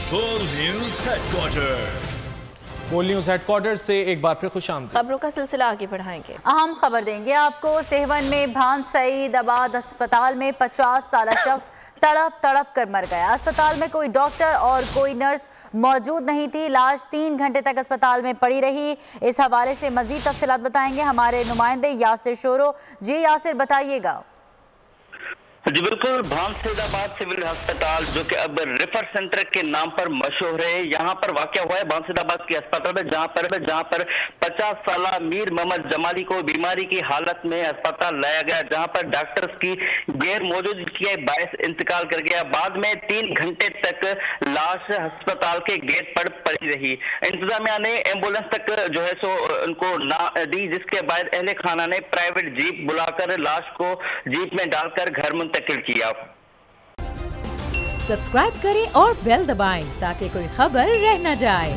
बोल news headquarter. बोल news headquarter से एक बार फिर खुश आमदीद। खबरों का सिलसिला आगे बढ़ाएंगे। अहम खबर देंगे आपको। सेहवन में भान सईदाबाद अस्पताल में 50 साल शख्स तड़प कर मर गया। अस्पताल में कोई डॉक्टर और कोई नर्स मौजूद नहीं थी। लाश 3 घंटे तक अस्पताल में पड़ी रही। इस हवाले से मजीद तफसीलात बताएंगे हमारे नुमाइंदे यासिर शोरो। जी यासिर, बताइएगा। जी बिल्कुल, भान सईदाबाद सिविल अस्पताल जो कि अब रेफर सेंटर के नाम पर मशहूर है, यहाँ पर वाक़या हुआ है भान सईदाबाद के अस्पताल में, जहाँ पर 50 साल मीर मोहम्मद जमाली को बीमारी की हालत में अस्पताल लाया गया, जहाँ पर डॉक्टर्स की गैर मौजूदगी के बायस इंतकाल कर गया। बाद में 3 घंटे तक लाश अस्पताल के गेट पर पड़ी रही। इंतजामिया ने एम्बुलेंस तक जो है सो उनको ना दी, जिसके बाद अहले खाना ने प्राइवेट जीप बुलाकर लाश को जीप में डालकर घर मुंतकिल किया। सब्सक्राइब करें और बेल दबाएं ताकि कोई खबर रह न जाए।